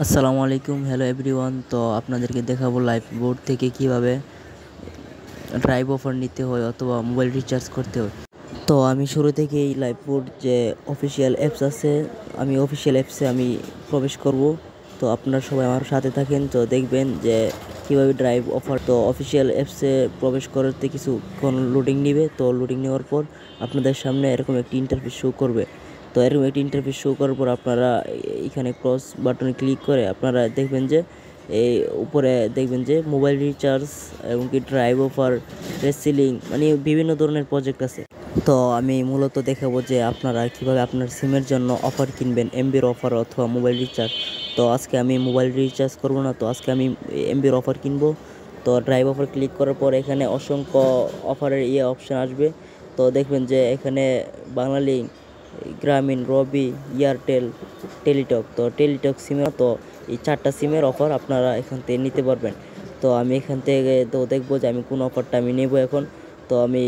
আসসালামু আলাইকুম, hello everyone. তো আপনাদেরকে দেখাবো লাইভ বোর্ড থেকে কিভাবে ড্রাইভ অফার নিতে হয় অথবা মোবাইল রিচার্জ করতে হয়। তো আমি শুরু থেকেই লাইভ বোর্ড যে অফিসিয়াল অ্যাপস আছে, আমি অফিসিয়াল অ্যাপসে আমি প্রবেশ করব। তো আপনারা সবাই আমার সাথে থাকেন, তো দেখবেন যে কিভাবে ড্রাইভ অফার। তো অফিসিয়াল অ্যাপসে প্রবেশ করতে কিছুক্ষণ লোডিং নেবে। তো লোডিং নেওয়ার পর আপনাদের সামনে এরকম একটি ইন্টারফেস শো করবে। তো এরকম একটি ইন্টারফেস শো করার পর আপনারা এখানে ক্রস বাটনে ক্লিক করে আপনারা দেখবেন যে এই উপরে দেখবেন যে মোবাইল রিচার্জ এবং কি ড্রাইভ অফার, রেসিলিং, মানে বিভিন্ন ধরনের প্রজেক্ট আছে। তো আমি মূলত দেখাবো যে আপনারা কিভাবে আপনার সিমের জন্য অফার কিনবেন, এমবির অফার অথবা মোবাইল রিচার্জ। তো আজকে আমি মোবাইল রিচার্জ করব না, তো আজকে আমি এমবির অফার কিনবো। তো ড্রাইভ অফার ক্লিক করার পর এখানে অসংখ্য অফারের অপশান আসবে। তো দেখবেন যে এখানে বাংলালিংক, গ্রামীণ, রবি, এয়ারটেল, টেলিটক। তো টেলিটক সিমে তো এই 4টা সিমের অফার আপনারা এখান থেকে নিতে পারবেন। তো আমি এখান থেকে তো দেখবো যে আমি কোন অফারটা আমি নেব এখন। তো আমি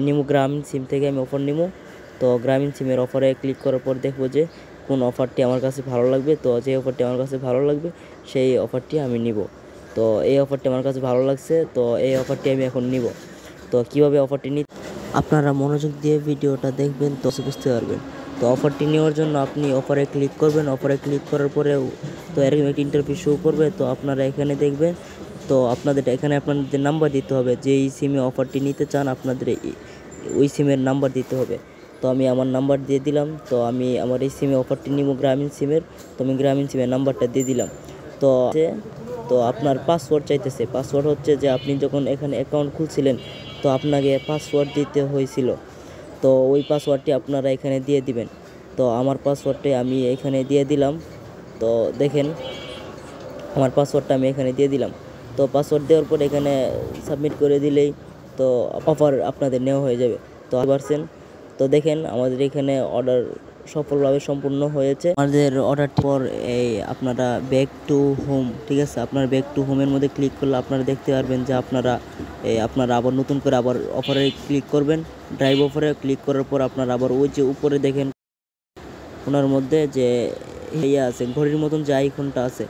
নেব গ্রামীণ সিম থেকে আমি অফার নেব। তো গ্রামীণ সিমের অফারে ক্লিক করার পর দেখবো যে কোন অফারটি আমার কাছে ভালো লাগবে। তো যে অফারটি আমার কাছে ভালো লাগবে সেই অফারটি আমি নিব। তো এই অফারটি আমার কাছে ভালো লাগছে, তো এই অফারটি আমি এখন নিব। তো কিভাবে অফারটি আপনারা মনোযোগ দিয়ে ভিডিওটা দেখবেন, তো বুঝতে পারবেন। তো অফারটি নেওয়ার জন্য আপনি অফারে ক্লিক করবেন। অফারে ক্লিক করার পরেও তো এরকম একটি ইন্টারফেস শো করবে। তো আপনারা এখানে দেখবেন, তো আপনাদের এখানে আপনাদের নাম্বার দিতে হবে। যে এই সিমে অফারটি নিতে চান আপনাদের ওই সিমের নাম্বার দিতে হবে। তো আমি আমার নাম্বার দিয়ে দিলাম। তো আমি আমার এই সিমে অফারটি নিব গ্রামীণ সিমের। তো আমি গ্রামীণ সিমের নাম্বারটা দিয়ে দিলাম। তো তো আপনার পাসওয়ার্ড চাইতেছে। পাসওয়ার্ড হচ্ছে যে আপনি যখন এখানে অ্যাকাউন্ট খুলছিলেন তো আপনাকে পাসওয়ার্ড দিতে হয়েছিল। তো ওই পাসওয়ার্ডটি আপনারা এখানে দিয়ে দিবেন। তো আমার পাসওয়ার্ডটি আমি এখানে দিয়ে দিলাম। তো দেখেন আমার পাসওয়ার্ডটা আমি এখানে দিয়ে দিলাম। তো পাসওয়ার্ড দেওয়ার পর এখানে সাবমিট করে দিলেই তো অফার আপনাদের নেওয়া হয়ে যাবে। তো পারছেন। তো দেখেন আমাদের এখানে অর্ডার সফলভাবে সম্পূর্ণ হয়েছে। আমাদের অর্ডারটি পর এই আপনারা ব্যাক টু হোম, ঠিক আছে, আপনার ব্যাক টু হোমের মধ্যে ক্লিক করলে আপনারা দেখতে পারবেন যে আপনারা আবার নতুন করে আবার অফারে ক্লিক করবেন। ড্রাইভ অফারে ক্লিক করার পর আপনারা আবার ওই যে উপরে দেখেন ওনার মধ্যে যে আছে ঘড়ির মতন যে আইকনটা আছে,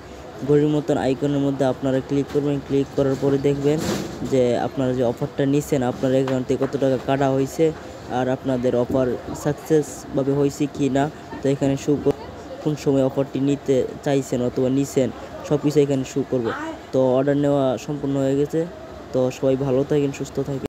ঘড়ির মতন আইকনের মধ্যে আপনারা ক্লিক করবেন। ক্লিক করার পরে দেখবেন যে আপনারা যে অফারটা নিচ্ছেন আপনার অ্যাকাউন্ট থেকে কত টাকা কাটা হয়েছে আর আপনাদের অফার সাকসেসভাবে হয়েছে কি না। তো এখানে কোন সময় অফারটি নিতে চাইছেন অথবা নিছেন সব কিছু এখানে শো করবে। তো অর্ডার নেওয়া সম্পূর্ণ হয়ে গেছে। তো সবাই ভালো থাকেন, সুস্থ থাকেন।